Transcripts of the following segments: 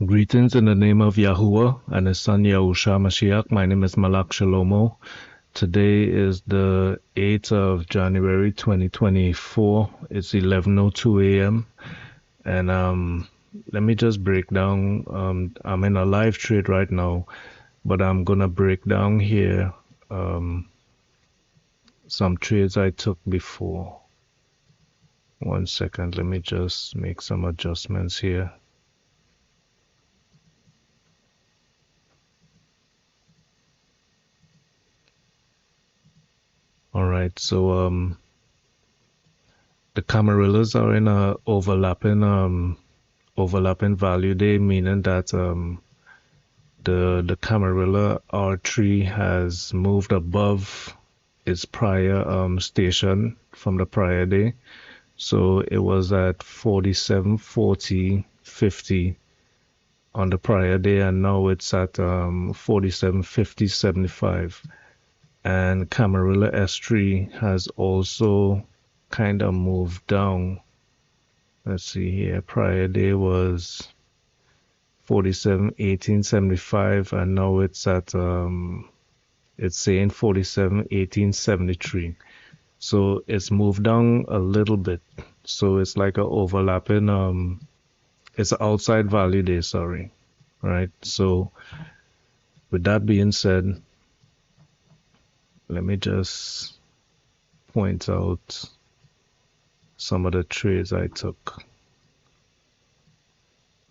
Greetings in the name of Yahuwah and His Son Yahushua Mashiach. My name is Malak Shalomo. Today is the 8th of January 2024. It's 11:02 a.m. And let me just break down. I'm in a live trade right now, but I'm gonna break down here some trades I took before. 1 second. Let me just make some adjustments here. All right, so the Camarillas are in a overlapping value day, meaning that the Camarilla R3 has moved above its prior station from the prior day. So it was at 47.40.50 on the prior day, and now it's at 47.50.75. And Camarilla S3 has also kind of moved down. Let's see here. Prior day was 47.18.75, and now it's at it's saying 47.18.73. So it's moved down a little bit. So it's like a overlapping it's an outside value day, sorry. Right? So with that being said, let me just point out some of the trades I took.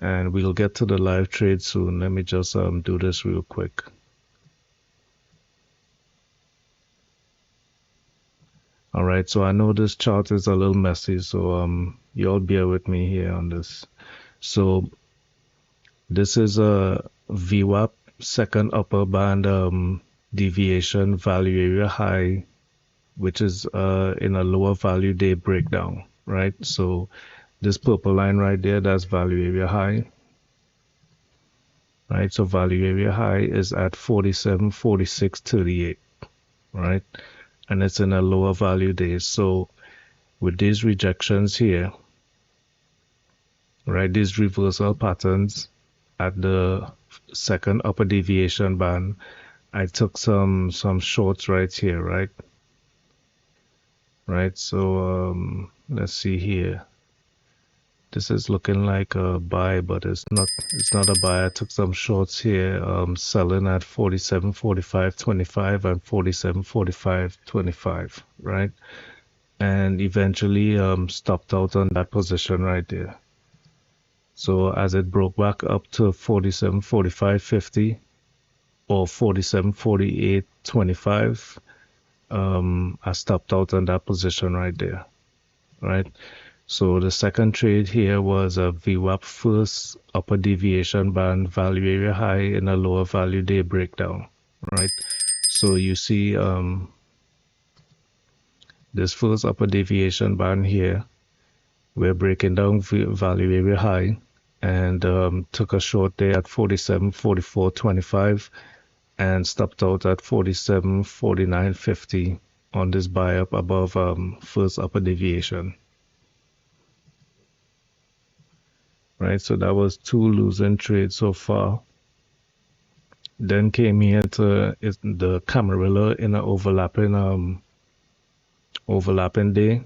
And we'll get to the live trade soon. Let me just do this real quick. All right, so I know this chart is a little messy, so you all bear with me here on this. So this is a VWAP second upper band deviation value area high, which is in a lower value day breakdown, right? So this purple line right there, that's value area high, right? So value area high is at 47.46.38, right? And it's in a lower value day. So with these rejections here, right, these reversal patterns at the second upper deviation band, I took some shorts right here, right? Right, so let's see here. This is looking like a buy, but it's not a buy. I took some shorts here, selling at 47.45.25 and 47.45.25, right? And eventually stopped out on that position right there. So as it broke back up to 47.45.50 or 47.48.25, I stopped out on that position right there, right? So the second trade here was a VWAP first upper deviation band value area high in a lower value day breakdown, right? So you see this first upper deviation band here, we're breaking down value area high and took a short day at 47.44.25 and stopped out at 47.49.50 on this buy up above first upper deviation. Right, so that was two losing trades so far. Then came here to the Camarilla in an overlapping day.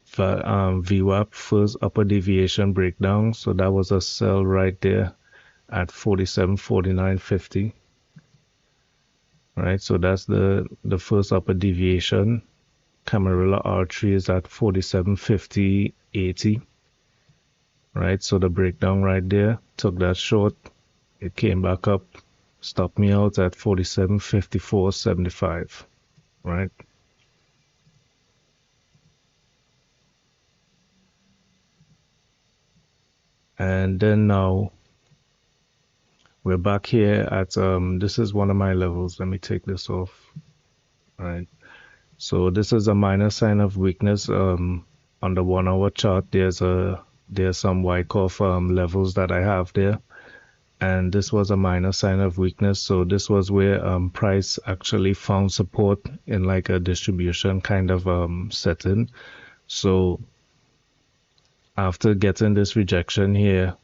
VWAP first upper deviation breakdown. So that was a sell right there at 47.49.50. Right, so that's the first upper deviation. Camarilla R3 is at 47.50.80. Right, so the breakdown right there, took that short, it came back up, stopped me out at 47.54.75, right? And then now we're back here at this is one of my levels. Let me take this off. All right, so this is a minor sign of weakness on the 1 hour chart. There's some Wyckoff levels that I have there, and this was a minor sign of weakness. So this was where price actually found support in like a distribution kind of setting. So after getting this rejection here,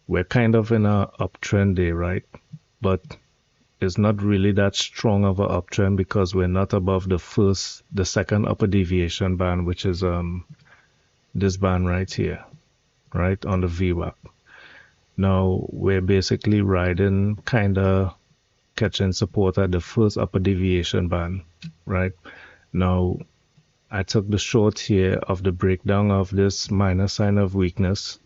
we're kind of in a uptrend day, right? But it's not really that strong of a uptrend because we're not above the second upper deviation band, which is this band right here, right on the VWAP. Now we're basically riding, kind of catching support at the first upper deviation band, right? Now I took the short here of the breakdown of this minor sign of weakness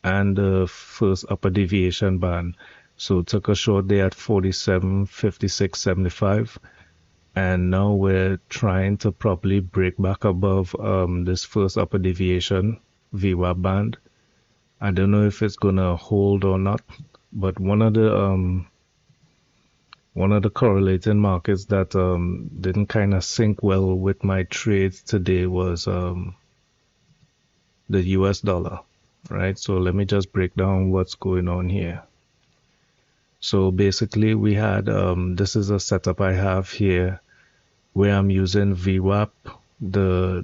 and the first upper deviation band. So took a short there at 47.56.75, and now we're trying to probably break back above this first upper deviation VWAP band. I don't know if it's gonna hold or not, but one of the correlating markets that didn't kind of sync well with my trades today was the US dollar, right? So let me just break down what's going on here. So basically we had this is a setup I have here where I'm using VWAP, the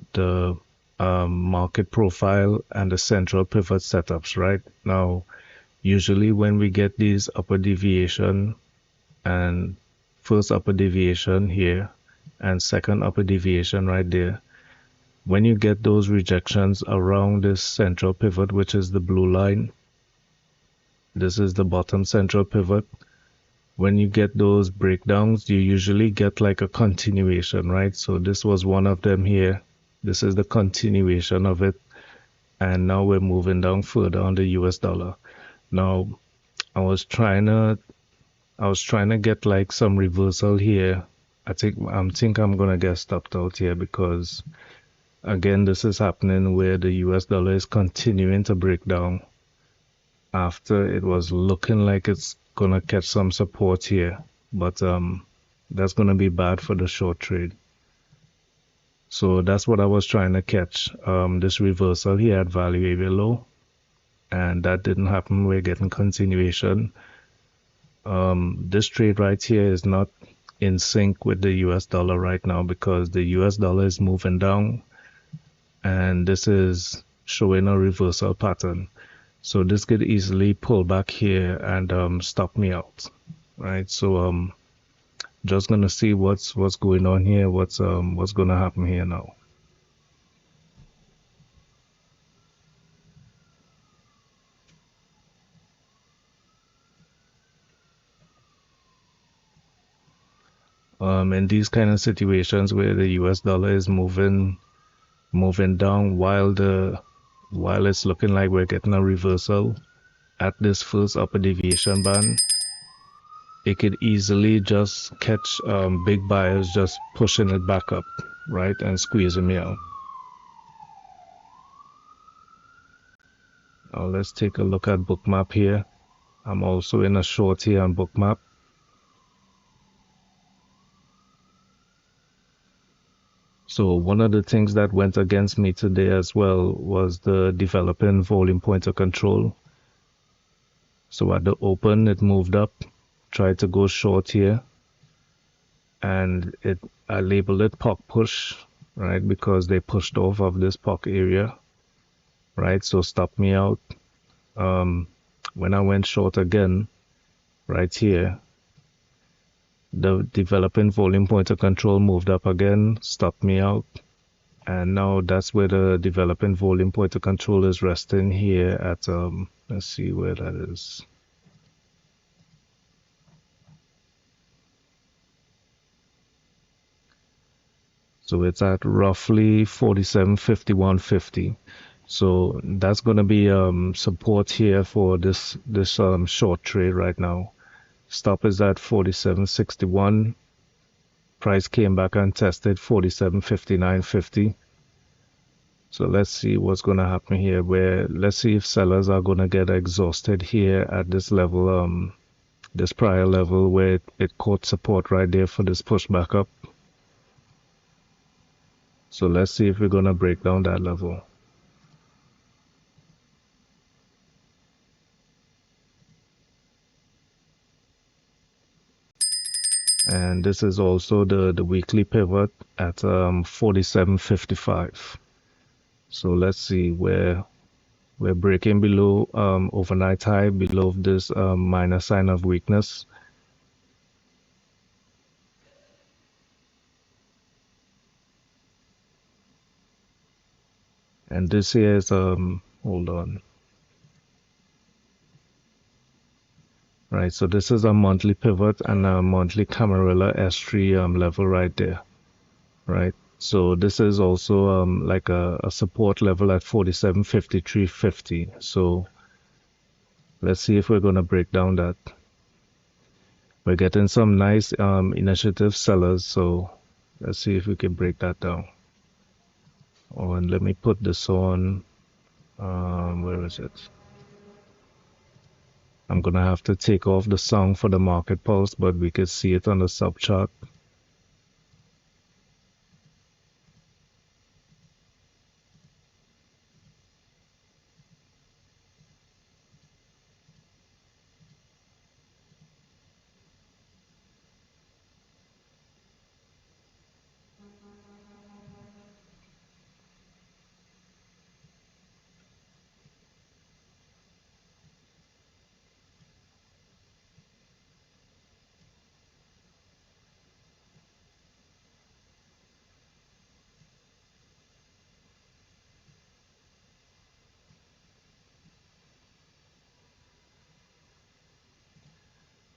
market profile, and the central pivot setups, right? Now usually when we get these upper deviation and first upper deviation here and second upper deviation right there, when you get those rejections around this central pivot, which is the blue line, this is the bottom central pivot. When you get those breakdowns, you usually get like a continuation, right? So this was one of them here. This is the continuation of it. And now we're moving down further on the US dollar. Now, I was trying to get like some reversal here. I think I'm gonna get stopped out here because again, this is happening where the US dollar is continuing to break down after it was looking like it's gonna catch some support here, but that's gonna be bad for the short trade. So that's what I was trying to catch, this reversal here at value area low, and that didn't happen. We're getting continuation. This trade right here is not in sync with the US dollar right now because the US dollar is moving down and this is showing a reversal pattern. So this could easily pull back here and stop me out, right? So just gonna see what's going on here, what's gonna happen here now. In these kind of situations where the US dollar is moving down while it's looking like we're getting a reversal at this first upper deviation band, it could easily just catch big buyers just pushing it back up, right, and squeezing me out. Now let's take a look at Bookmap here. I'm also in a short here on Bookmap. So one of the things that went against me today as well was the developing volume pointer control. So at the open, it moved up, tried to go short here, and I labeled it POC push, right, because they pushed off of this POC area, right, so stopped me out. When I went short again, right here, the developing volume pointer control moved up again, stopped me out, and now that's where the developing volume pointer control is resting here at let's see where that is. So it's at roughly 47.51.50. So that's going to be support here for this short trade right now. Stop is at 47.61. Price came back and tested 47.59.50. So let's see what's going to happen here. Let's see if sellers are going to get exhausted here at this level, this prior level where it caught support right there for this pushback up. So let's see if we're going to break down that level. And this is also the weekly pivot at 47.55. So let's see where We're breaking below overnight high, below this minor sign of weakness. And this here is hold on. Right, so this is a monthly pivot and a monthly Camarilla S3 level right there. Right, so this is also like a support level at 47.5350. So let's see if we're going to break down that. We're getting some nice initiative sellers, so let's see if we can break that down. Oh, and let me put this on, where is it? I'm gonna have to take off the song for the market pulse, but we could see it on the sub chart.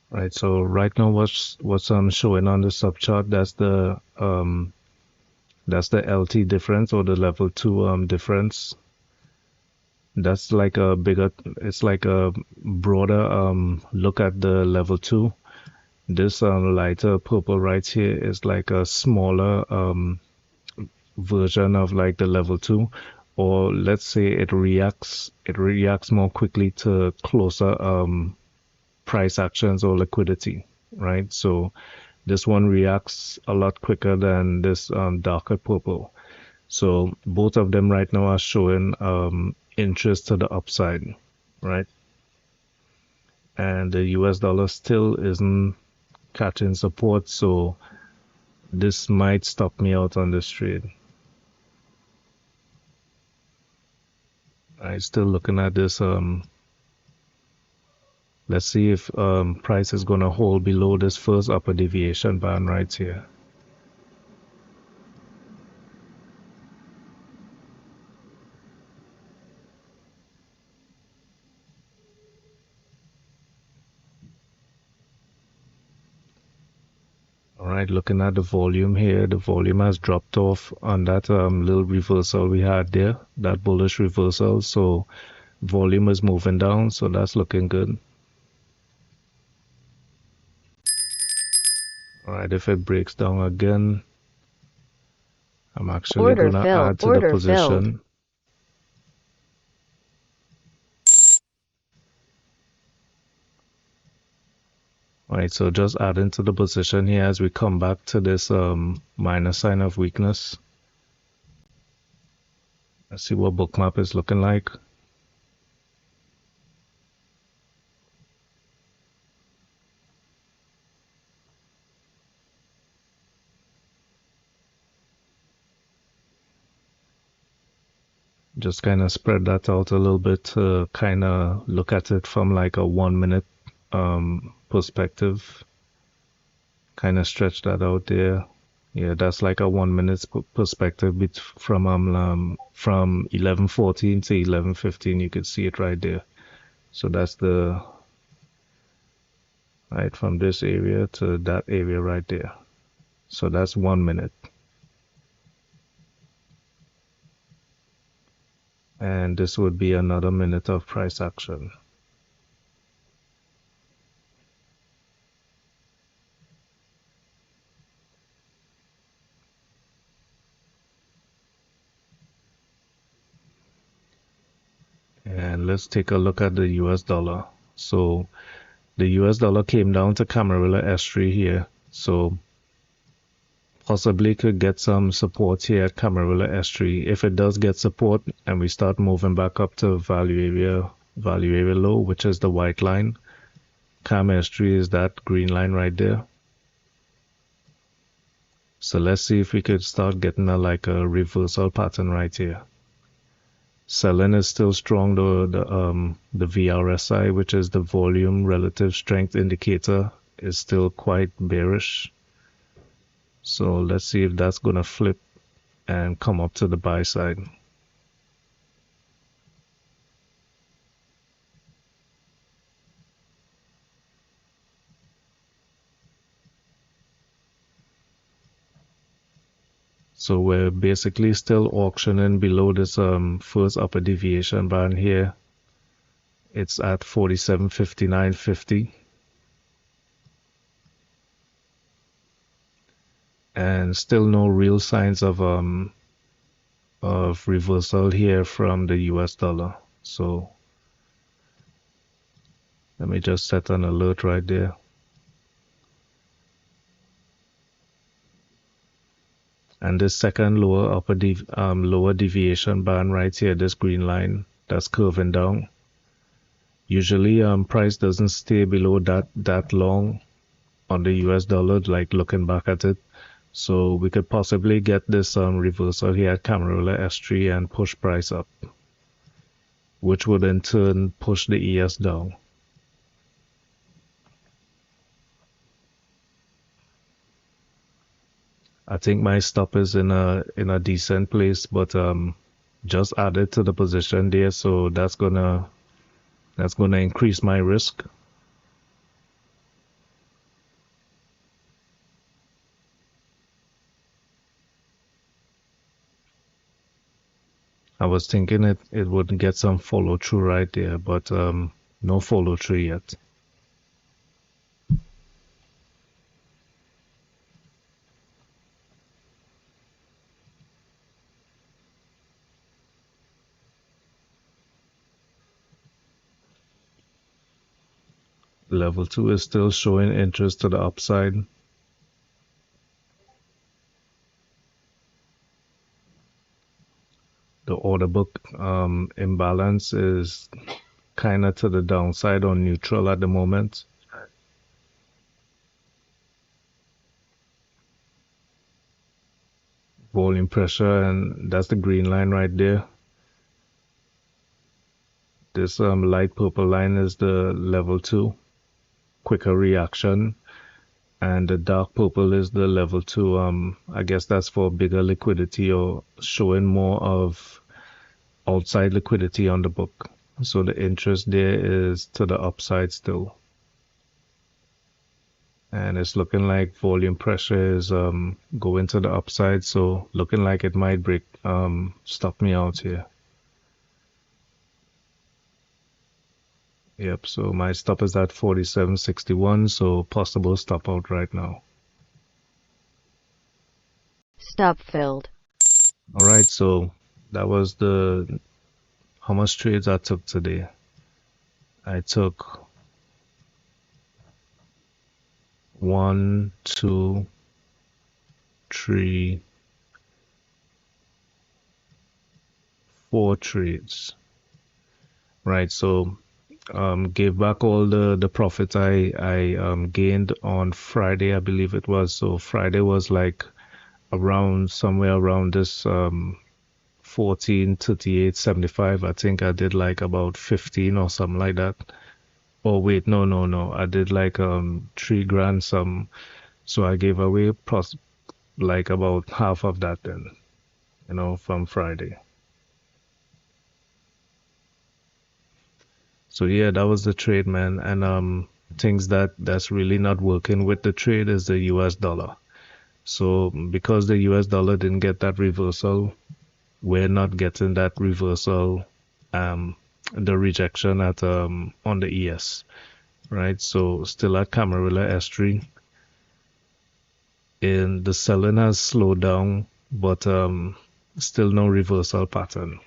Right, so right now what's showing on the sub chart, that's the LT difference or the level 2 difference. That's like a bigger, it's like a broader look at the level 2. This lighter purple right here is like a smaller version of like the level 2, or let's say it reacts more quickly to closer price actions or liquidity, right? So this one reacts a lot quicker than this darker purple. So both of them right now are showing interest to the upside, right? And the US dollar still isn't catching support, so this might stop me out on this trade. I'm still looking at this. Let's see if price is going to hold below this first upper deviation band right here. All right, looking at the volume here, the volume has dropped off on that little reversal we had there, that bullish reversal. So volume is moving down, so that's looking good. All right, if it breaks down again, I'm actually going to add to the position. All right, so just adding to the position here as we come back to this minor sign of weakness. Let's see what bookmap is looking like. Just kind of spread that out a little bit to kind of look at it from like a 1 minute perspective. Kind of stretch that out there. Yeah, that's like a 1 minute perspective from 11:14 to 11:15. You can see it right there. So that's the right from this area to that area right there. So that's 1 minute. And this would be another minute of price action. And let's take a look at the US dollar. So the US dollar came down to Camarilla S3 here. So possibly could get some support here at Camarilla S3. If it does get support and we start moving back up to value area low, which is the white line, Cam S3 is that green line right there. So let's see if we could start getting like a reversal pattern right here. Selling is still strong though. The VRSI, which is the volume relative strength indicator, is still quite bearish. So let's see if that's gonna flip and come up to the buy side. So we're basically still auctioning below this first upper deviation band here. It's at 47.59.50. And still no real signs of reversal here from the US dollar. So let me just set an alert right there. And this second lower deviation band right here, this green line that's curving down. Usually price doesn't stay below that long on the US dollar, like looking back at it. So we could possibly get this reversal here at Camarilla S3 and push price up, which would in turn push the ES down. I think my stop is in a decent place, but just added to the position there, so that's gonna increase my risk. I was thinking it would get some follow through right there, but no follow through yet. Level 2 is still showing interest to the upside. The order book imbalance is kind of to the downside or neutral at the moment. Volume pressure, and that's the green line right there. This light purple line is the level 2, quicker reaction, and the dark purple is the level 2. I guess that's for bigger liquidity or showing more of outside liquidity on the book. So the interest there is to the upside still. And it's looking like volume pressure is going to the upside, so looking like it might break, stop me out here. Yep, so my stop is at 47.61, so possible stop out right now. Stop filled. All right, so that was how much trades I took today. I took 1, 2, 3, 4 trades. Right, so gave back all the profits I gained on Friday, I believe it was. So Friday was like somewhere around this 14.38.75. I think I did like about 15 or something like that. Oh wait, no. I did like $3,000 some. So I gave away like about half of that then, from Friday. So yeah, that was the trade, man. And things that's really not working with the trade is the US dollar. So because the US dollar didn't get that reversal, we're not getting that reversal, the rejection at on the ES, right? So still at Camarilla S3. And the selling has slowed down, but still no reversal pattern.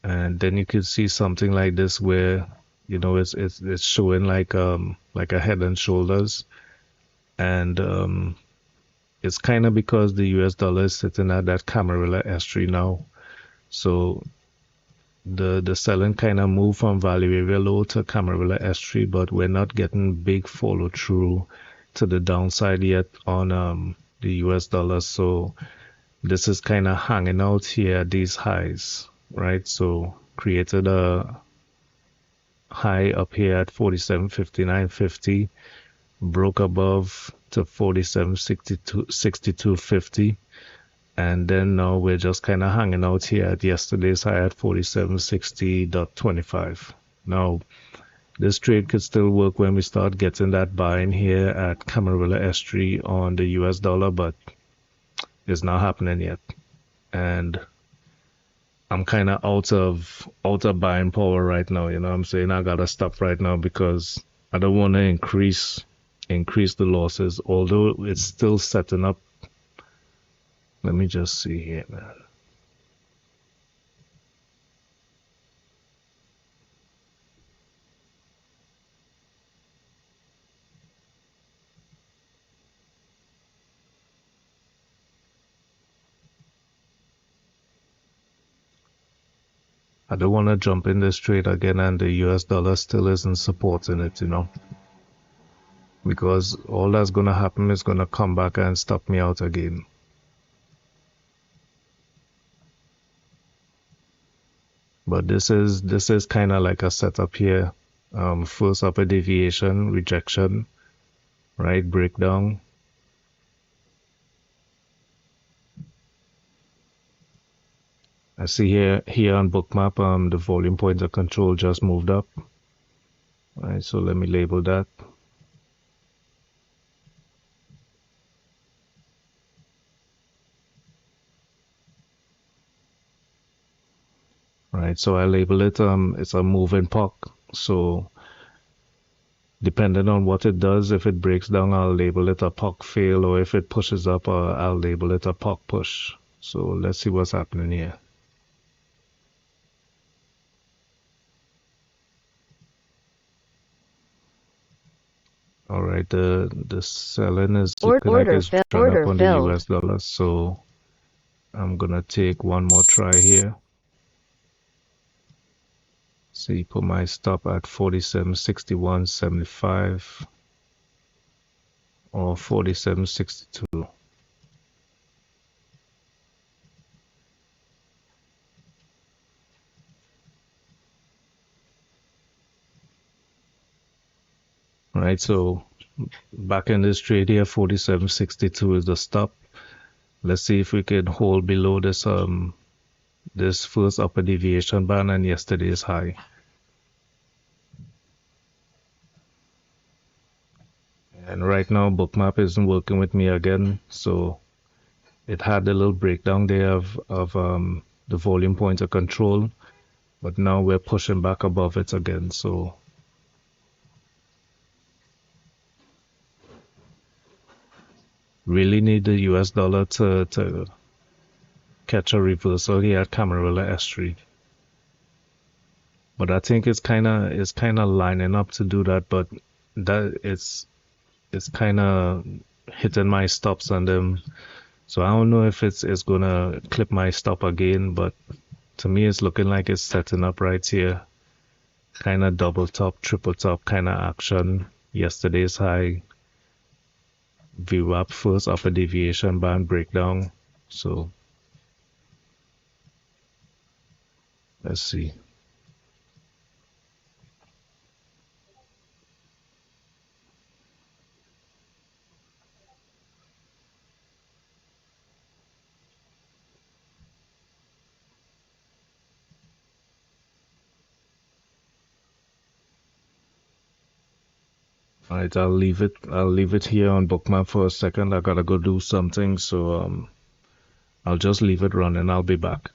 And then you could see something like this where it's showing like a head and shoulders, and it's kind of because the US dollar is sitting at that Camarilla S3 now, so the selling kind of moved from value area low to Camarilla S3, but we're not getting big follow through to the downside yet on the US dollar. So this is kind of hanging out here at these highs, right? So created a high up here at 47.59.50, broke above to 47.62.50, and then now we're just kind of hanging out here at yesterday's high at 47.60.25. Now this trade could still work when we start getting that buy in here at Camarilla S3 on the US dollar, but it's not happening yet. And I'm kind of out of buying power right now. You know what I'm saying? I gotta stop right now because I don't want to increase the losses. Although it's still setting up. Let me just see here, man. I don't want to jump in this trade again and the US dollar still isn't supporting it, you know. Because all that's gonna happen is gonna come back and stop me out again. But this is kind of like a setup here. First upper deviation, rejection, right? Breakdown. I see here on bookmap, the volume pointer control just moved up. All right, so let me label that. Right, so I label it it's a moving puck. So depending on what it does, if it breaks down, I'll label it a puck fail, or if it pushes up, I'll label it a puck push. So let's see what's happening here. All right, the selling is looking like it's drawn up on the US dollar, so I'm gonna take one more try here. See, put my stop at 47.61.75 or 47.62. Right, so back in this trade here, 47.62 is the stop. Let's see if we can hold below this this first upper deviation band and yesterday's high. And right now bookmap isn't working with me again, so it had a little breakdown there of the volume pointer control, but now we're pushing back above it again. So really need the US dollar to catch a reversal here at Camarilla S3. But I think it's kinda lining up to do that, but that it's kinda hitting my stops on them. So I don't know if it's gonna clip my stop again, but to me it's looking like it's setting up right here. Kinda double top, triple top kinda action. Yesterday's high. VWAP first upper deviation band breakdown. So let's see. All right, I'll leave it. I'll leave it here on bookmap for a second. I gotta go do something, so I'll just leave it running. I'll be back.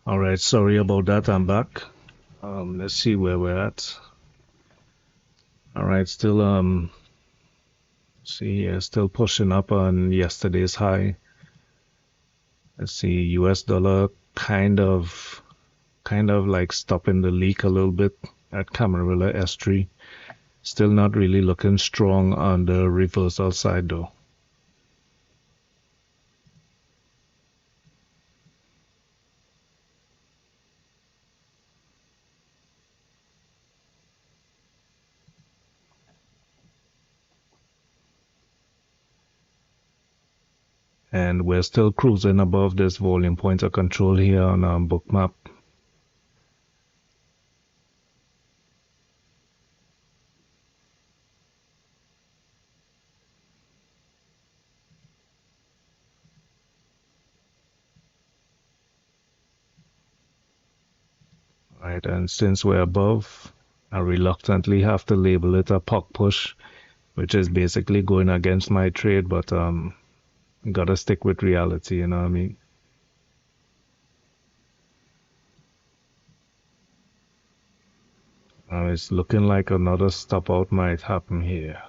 All right, sorry about that. I'm back. Let's see where we're at. All right, still see here, still pushing up on yesterday's high. Let's see, US dollar kind of like stopping the leak a little bit at Camarilla S3. Still not really looking strong on the reversal side though. And we're still cruising above this volume pointer control here on Bookmap. Right, and since we're above, I reluctantly have to label it a puck push, which is basically going against my trade, but gotta stick with reality, you know what I mean? It's looking like another stop out might happen here.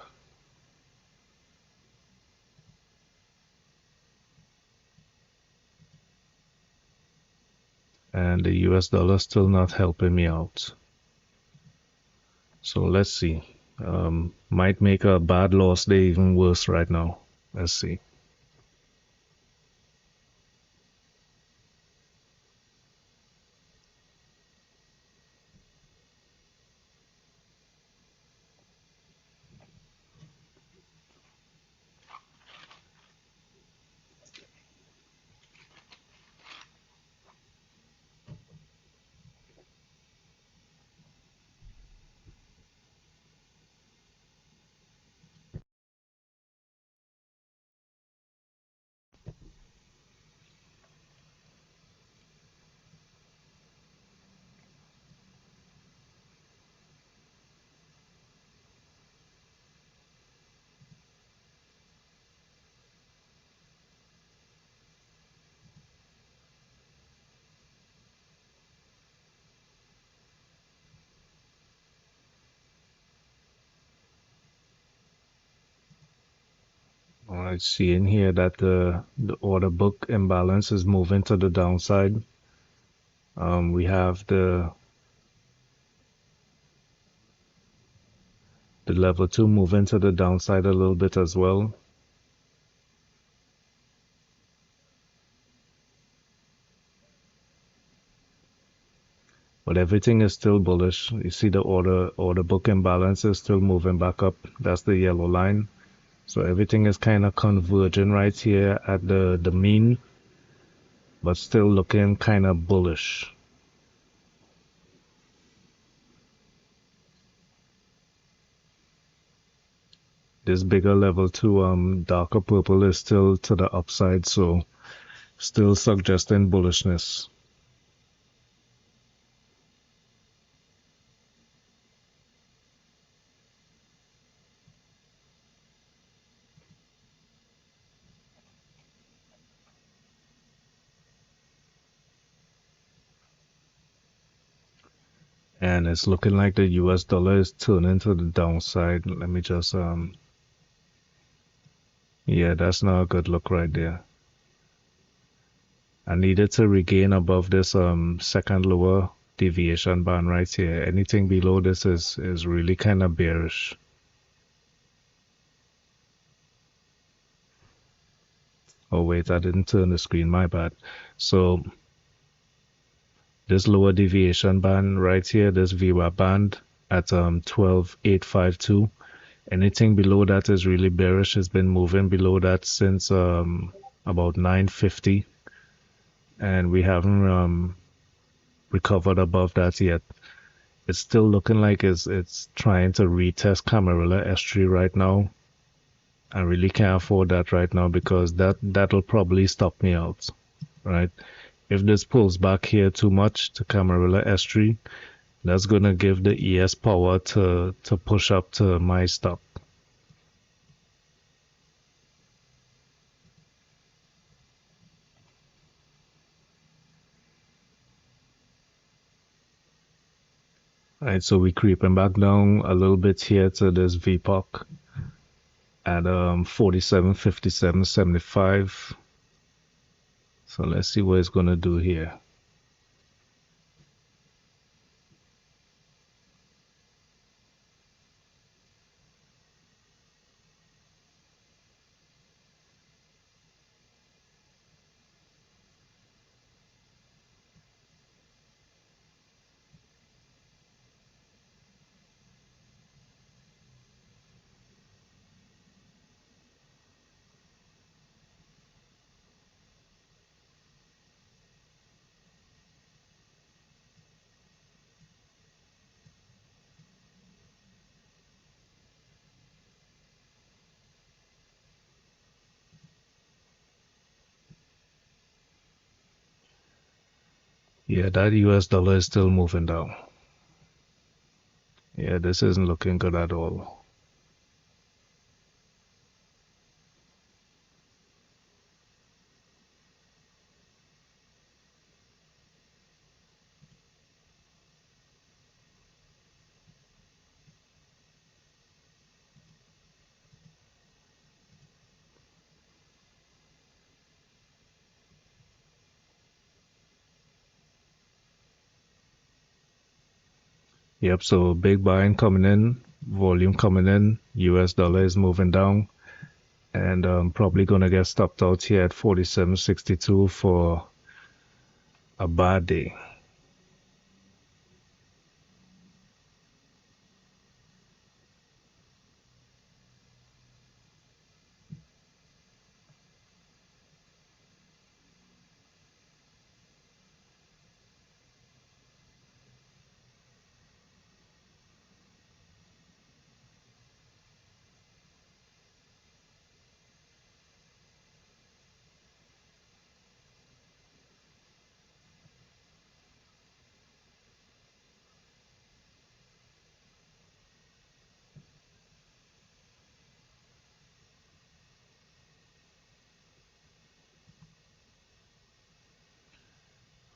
And the US dollar still not helping me out. So let's see. Might make a bad loss day even worse right now. Let's see. All right, seeing here that the order book imbalance is moving to the downside. We have the level 2 moving to the downside a little bit as well. But everything is still bullish. You see the order book imbalance is still moving back up. That's the yellow line. So everything is kind of converging right here at the mean, but still looking kind of bullish. This bigger level 2 darker purple is still to the upside, so still suggesting bullishness. And it's looking like the US dollar is turning to the downside. Let me just yeah, that's not a good look right there. I needed to regain above this second lower deviation band right here. Anything below this is really kind of bearish. Oh wait, I didn't turn the screen, my bad. So this lower deviation band right here, this VWAP band at 12,852. Anything below that is really bearish. It's been moving below that since about 950, and we haven't recovered above that yet. It's still looking like it's trying to retest Camarilla S3 right now. I really can't afford that right now because that'll probably stop me out, right? If this pulls back here too much to Camarilla S3, that's gonna give the ES power to push up to my stop. Right, so we creeping back down a little bit here to this VPOC at 47.57.75. So let's see what it's gonna do here. Yeah, that US dollar is still moving down. Yeah, this isn't looking good at all. Yep, so big buying coming in, volume coming in, US dollar is moving down, and probably gonna get stopped out here at 47.62 for a bad day.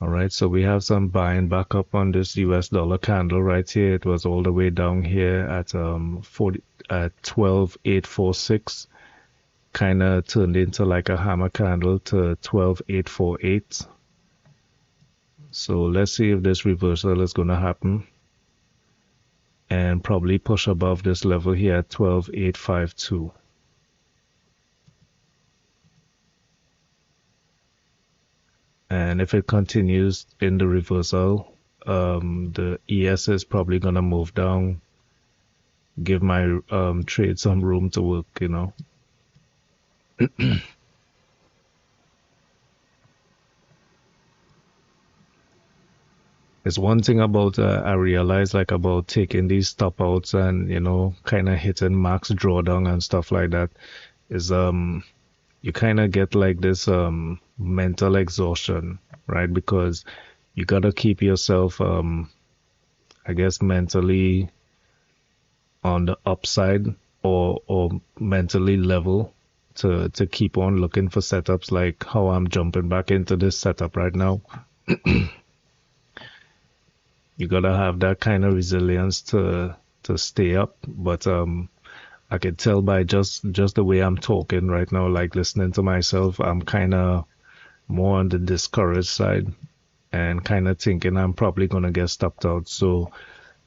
All right, so we have some buying back up on this US dollar candle right here. It was all the way down here at 40 at 12.846. Kind of turned into like a hammer candle to 12.848. So let's see if this reversal is going to happen and probably push above this level here at 12.852. And if it continues in the reversal, the ES is probably going to move down, give my trade some room to work, you know. It's one thing about I realize like about taking these stop outs and kind of hitting max drawdown and stuff like that is you kind of get like this mental exhaustion, right? Because you gotta keep yourself I guess mentally on the upside or mentally level to keep on looking for setups like how I'm jumping back into this setup right now. You gotta have that kind of resilience to stay up. But I could tell by just the way I'm talking right now, like listening to myself, I'm kind of more on the discouraged side and kind of thinking I'm probably gonna get stopped out. So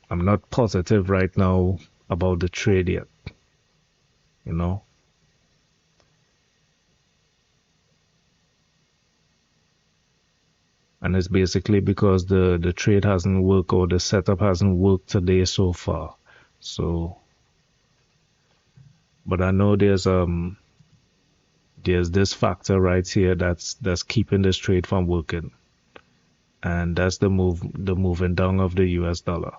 I'm not positive right now about the trade yet, you know. And it's basically because the trade hasn't worked or the setup hasn't worked today so far. So, but I know there's this factor right here that's keeping this trade from working, and that's the moving down of the US dollar.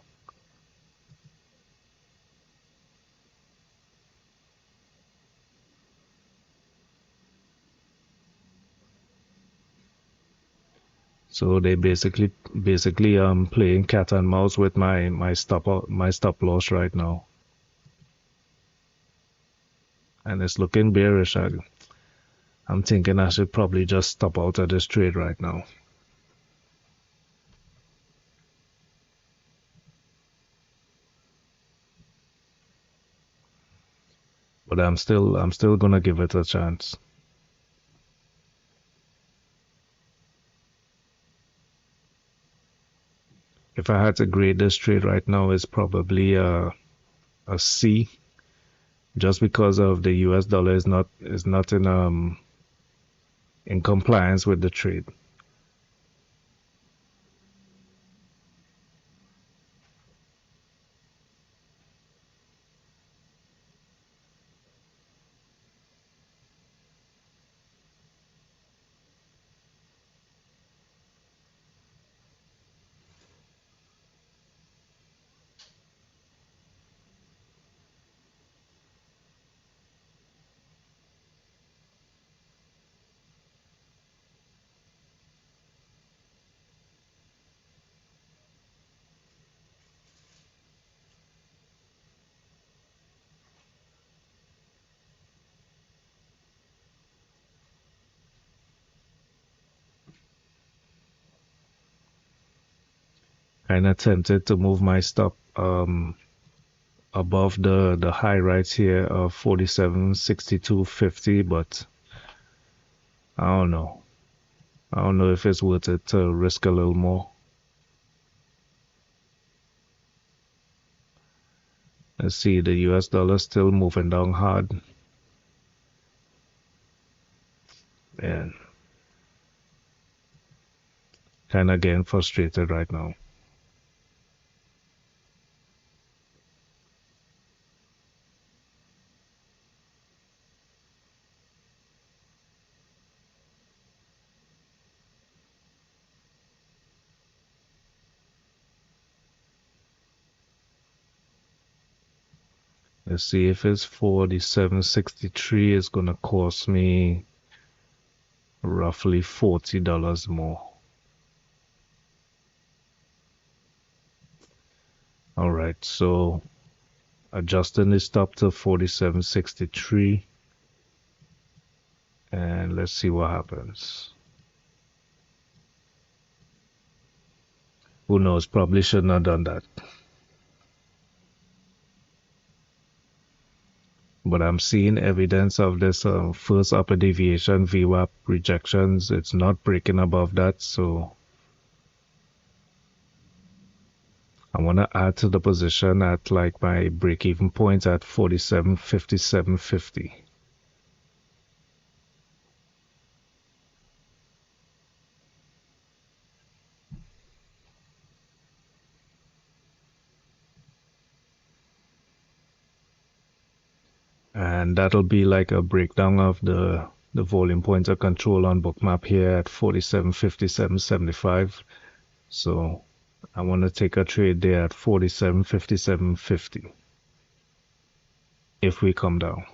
So they basically playing cat and mouse with my stop loss right now, and it's looking bearish. I'm thinking I should probably just stop out of this trade right now. but I'm still gonna give it a chance. If I had to grade this trade right now, it's probably a C, just because of the US dollar is not in compliance with the trade. Kind of tempted to move my stop above the high right here of 47.6250, but I don't know. I don't know if it's worth it to risk a little more. Let's see, the US dollar still moving down hard. Man, kind of getting frustrated right now. Let's see if it's 47.63 is gonna cost me roughly $40 more. All right, so adjusting the stop to 47.63, and let's see what happens. Who knows? Probably shouldn't have done that. But I'm seeing evidence of this first upper deviation VWAP rejections. It's not breaking above that, so I want to add to the position at like my break-even point at 47.5750. And that'll be like a breakdown of the volume pointer control on bookmap here at 47.5775. So I want to take a trade there at 47.5750 if we come down.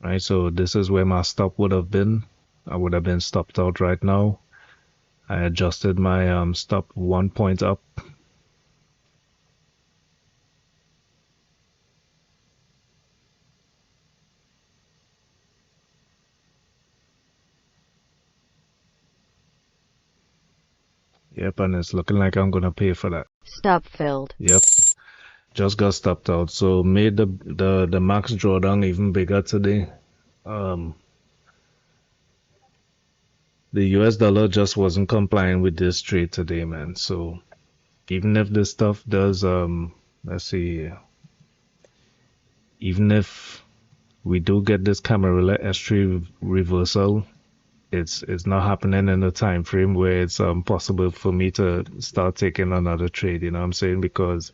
Right, so this is where my stop would have been. I would have been stopped out right now. I adjusted my stop 1 point up. Yep, and it's looking like I'm gonna pay for that. Stop filled. Yep, just got stopped out. So made the max drawdown even bigger today. Um, the US dollar just wasn't complying with this trade today, man. So even if this stuff does, let's see, even if we do get this Camarilla S3 reversal, it's not happening in a time frame where it's possible for me to start taking another trade. You know what I'm saying? Because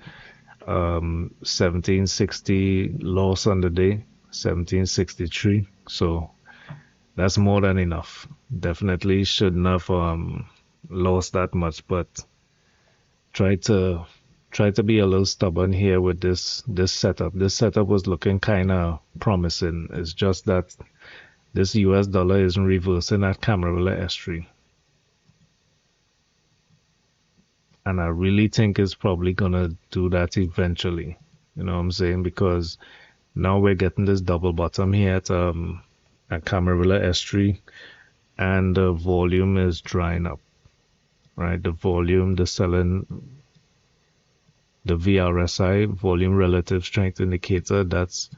1760 loss on the day, 1763. So that's more than enough. Definitely shouldn't have lost that much, but try to be a little stubborn here with this setup. This setup was looking kind of promising. It's just that this US dollar isn't reversing at Camarilla S3. And I really think it's probably gonna do that eventually. You know what I'm saying? Because now we're getting this double bottom here at Camarilla S3. and the volume is drying up, right? The volume, the selling, the VRSI, volume relative strength indicator, that's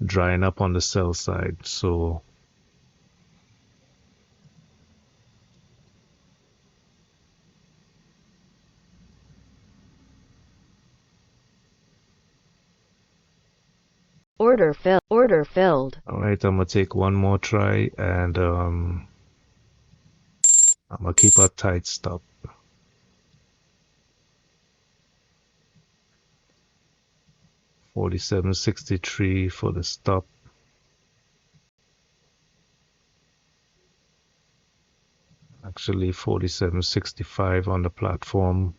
drying up on the sell side. So Order filled. all right, I'm gonna take one more try, and I'm gonna keep a tight stop. $47.63 for the stop. Actually, $47.65 on the platform.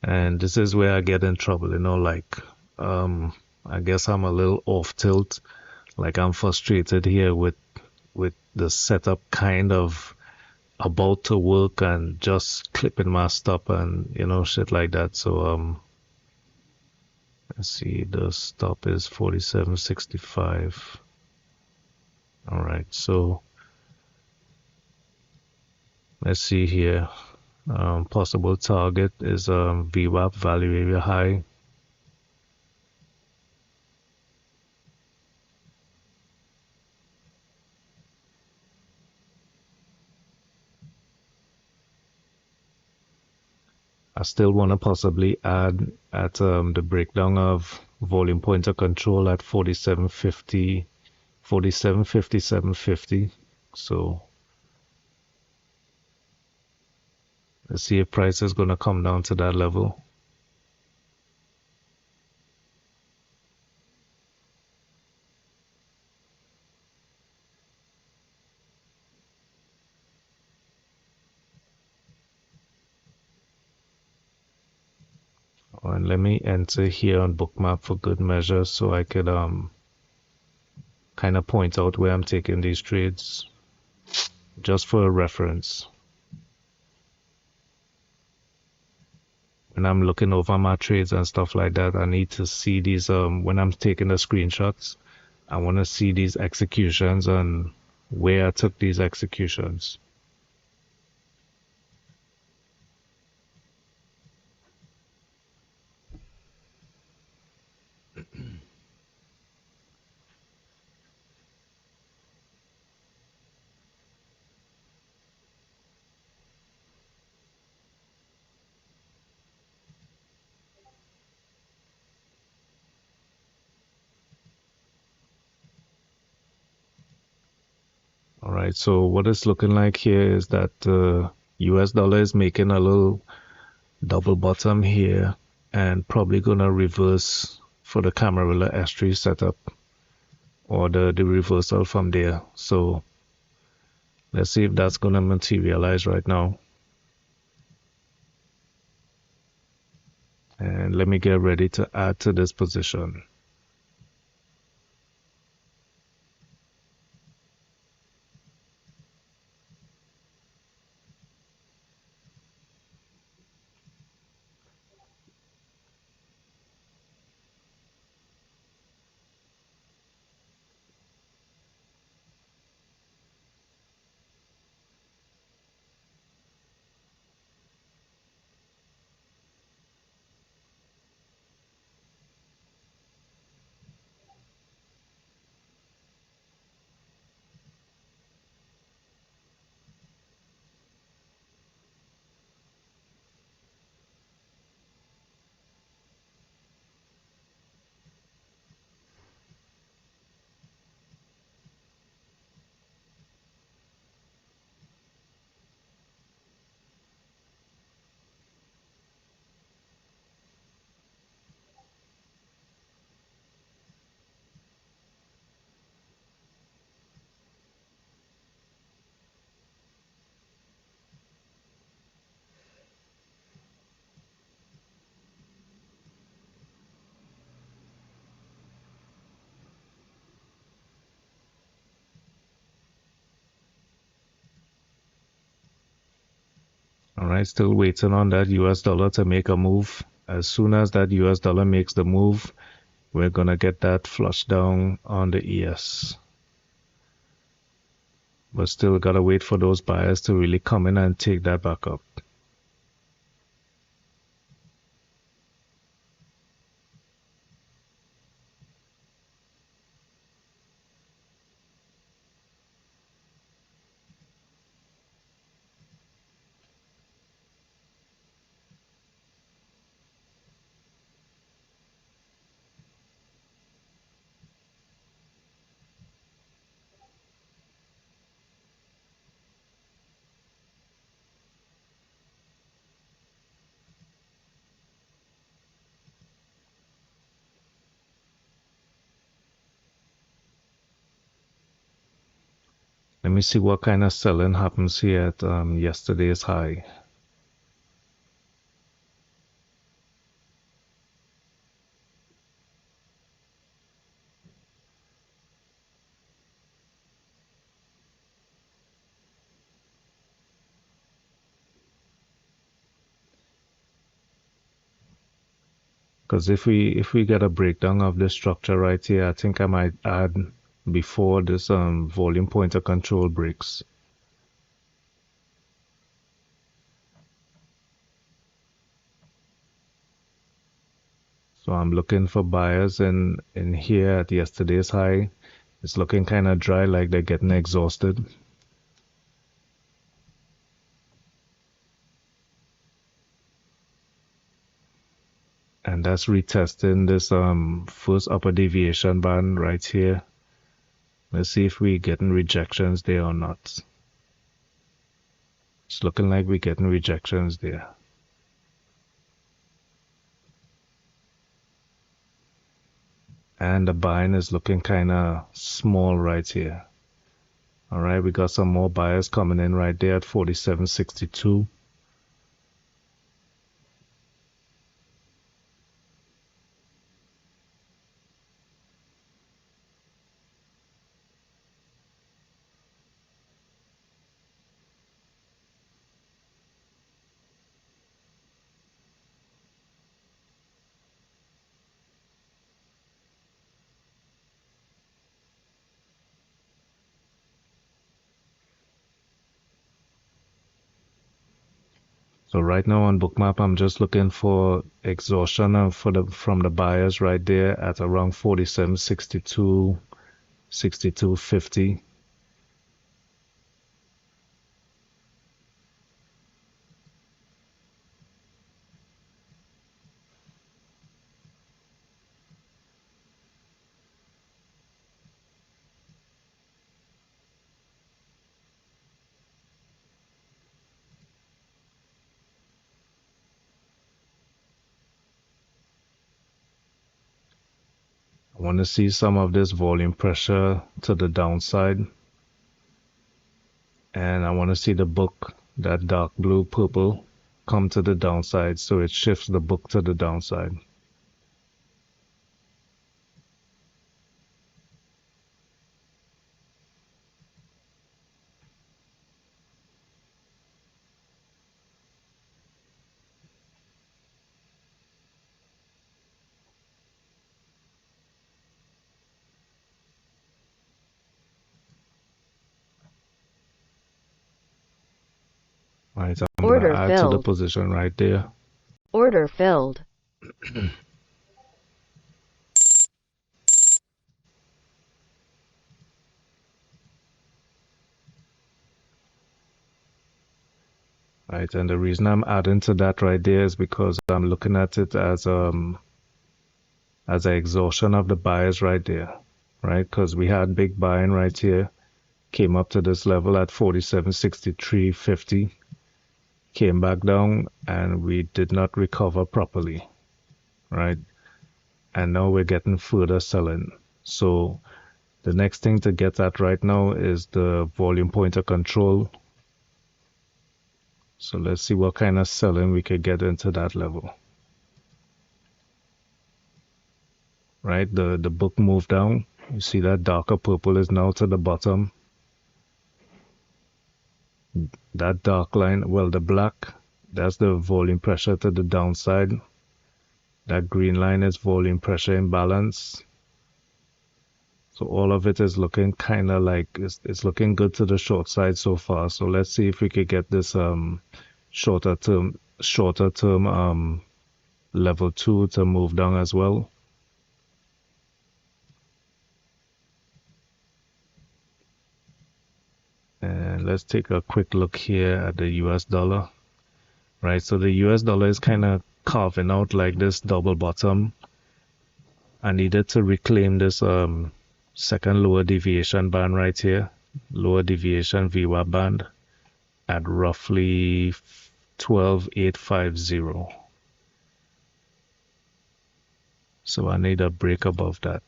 And this is where I get in trouble, like I guess I'm a little off tilt. Like I'm frustrated here with the setup kind of about to work and just clipping my stop and shit like that. So let's see, the stop is 47.65. All right, so let's see here. Possible target is VWAP, value area high. I still want to possibly add at the breakdown of volume pointer control at 47.50, 47.57.50. So let's see if price is going to come down to that level. And let me enter here on Bookmap for good measure so I could kind of point out where I'm taking these trades just for a reference. When I'm looking over my trades and stuff like that, I need to see these when I'm taking the screenshots, I want to see these executions and where I took these executions. All right, so what it's looking like here is that the US dollar is making a little double bottom here and probably gonna reverse for the Camarilla S3 setup or the reversal from there. So let's see if that's gonna materialize right now. And let me get ready to add to this position. All right, still waiting on that US dollar to make a move. As soon as that US dollar makes the move, we're gonna get that flush down on the ES. but still gotta wait for those buyers to really come in and take that back up. Let me see what kind of selling happens here at yesterday's high. Because if we get a breakdown of this structure right here, I think I might add before this volume pointer control breaks. So I'm looking for buyers in here at yesterday's high. It's looking kind of dry, like they're getting exhausted. And that's retesting this first upper deviation band right here. Let's see if we're getting rejections there or not. It's looking like we're getting rejections there. And the buying is looking kind of small right here. All right, we got some more buyers coming in right there at 47.62. So right now on Bookmap, I'm just looking for exhaustion from the buyers right there at around 47.62, 62.50. I want to see some of this volume pressure to the downside. And I want to see the book, that dark blue purple, come to the downside, so it shifts the book to the downside. Right, I'm going to add to the position right there. Order filled. Right, and the reason I'm adding to that right there is because I'm looking at it as an exhaustion of the buyers right there, right? Because we had big buying right here, came up to this level at 47.63.50, came back down, and we did not recover properly, right? And now we're getting further selling. So the next thing to get at right now is the volume pointer control. So let's see what kind of selling we could get into that level. Right, the book moved down. You see that darker purple is now to the bottom. That dark line, well, the black, that's the volume pressure to the downside. That green line is volume pressure imbalance. So all of it is looking kind of like it's looking good to the short side so far. So let's see if we could get this shorter term level 2 to move down as well. And let's take a quick look here at the US dollar. Right, so the US dollar is kind of carving out like this double bottom. I needed to reclaim this second lower deviation band right here, lower deviation VWAP band at roughly 12,850. So I need a break above that.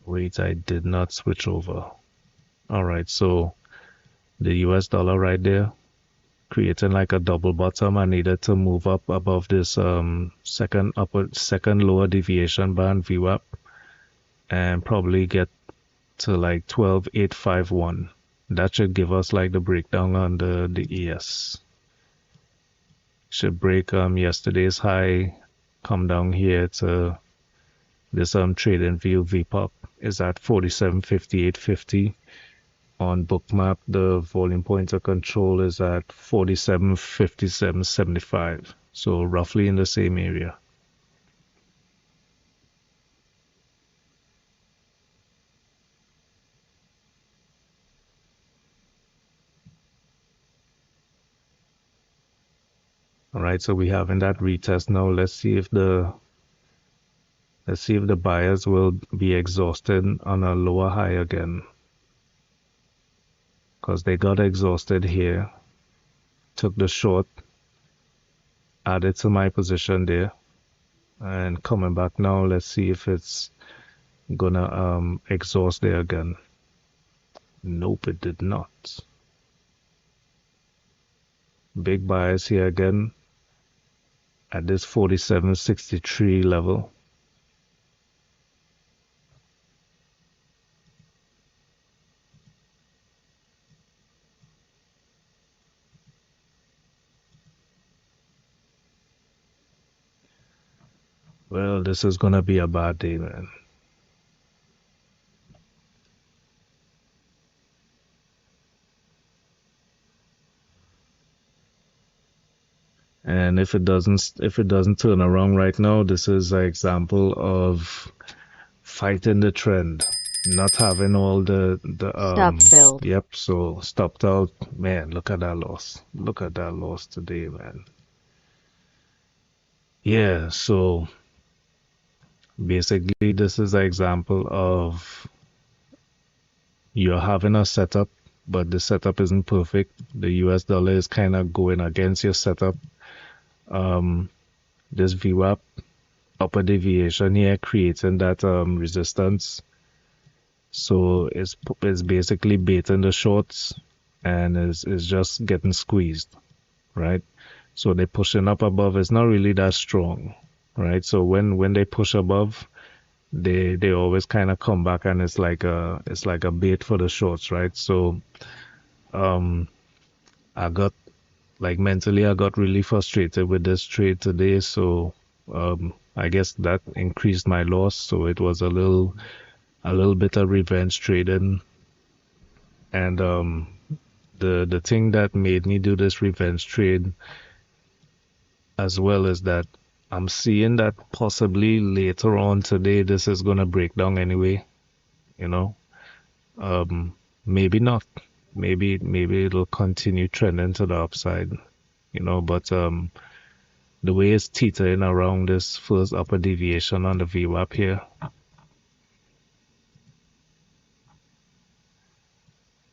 Wait, I did not switch over. All right, so the US dollar right there, creating like a double bottom. I needed to move up above this second lower deviation band VWAP and probably get to like 12,851. That should give us like the breakdown on the ES. Should break yesterday's high, come down here to this trading view VPOP is at 47.5850. On Bookmap, the volume pointer control is at 47.5775. So roughly in the same area. All right, so we have in that retest now. Let's see if the buyers will be exhausted on a lower high again. Because they got exhausted here. Took the short, added to my position there. And coming back now, let's see if it's gonna exhaust there again. Nope, it did not. Big buyers here again at this 47.63 level. Well, this is gonna be a bad day, man. And if it doesn't turn around right now, this is an example of fighting the trend, not having all the Stop build. Yep, so stopped out. Man, look at that loss. Look at that loss today, man. Yeah, so basically this is an example of you're having a setup, but the setup isn't perfect. The US dollar is kind of going against your setup. This VWAP upper deviation here creating that resistance. So it's basically baiting the shorts and is just getting squeezed, right? So they're pushing up above. It's not really that strong, right? So when they push above, they always kind of come back and it's like a bait for the shorts, right? So I got like mentally I got really frustrated with this trade today, so I guess that increased my loss. So it was a little bit of revenge trading, and the thing that made me do this revenge trade as well is that I'm seeing that possibly later on today this is gonna break down anyway, you know. Maybe not. Maybe it'll continue trending to the upside, you know, but the way it's teetering around this first upper deviation on the VWAP here,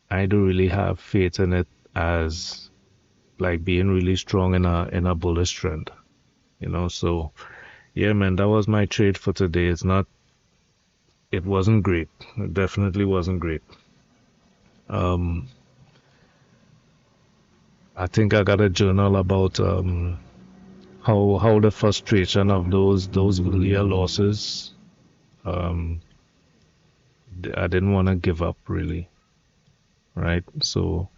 I do really have faith in it as like being really strong in a bullish trend, you know. So yeah, man, that was my trade for today. It wasn't great. It definitely wasn't great. I think I got a journal about how the frustration of those earlier losses. I didn't want to give up really, right? So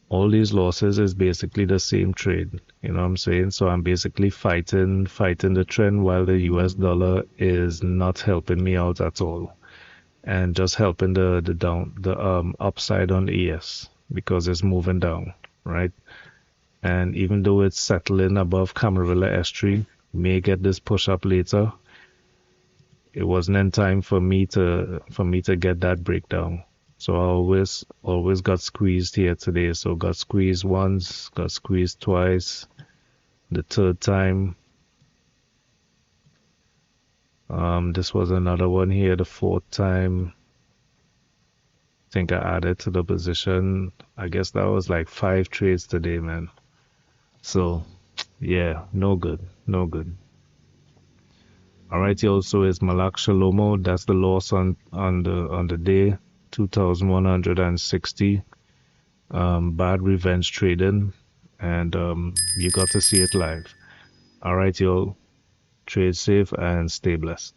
all these losses is basically the same trade. You know what I'm saying? So I'm basically fighting the trend while the US dollar is not helping me out at all. And just helping the upside on ES because it's moving down, right? And even though it's settling above Camarilla S3, may get this push up later. It wasn't in time for me to get that breakdown. So I always got squeezed here today. So got squeezed once, got squeezed twice, the third time. This was another one here, the fourth time. I think I added to the position. I guess that was like 5 trades today, man. So yeah, no good, no good. Alright, y'all. So it's Malak Shalomo. That's the loss on the day, 2,160. Bad revenge trading, and you got to see it live. Alright, y'all. Trade safe and stay blessed.